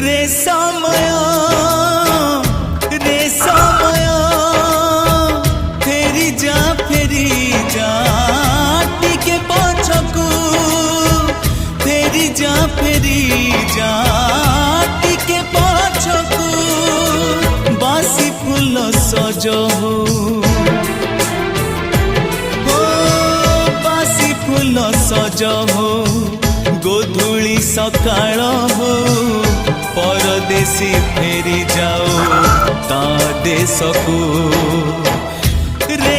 रे समय फेरी जा टिके पछकू फेरी जा टिके पछकू बासी फूल सज हो बासी फूल सज हो गोधूली सकाळ हो परदेसी फेरी जाओ ता देश को रे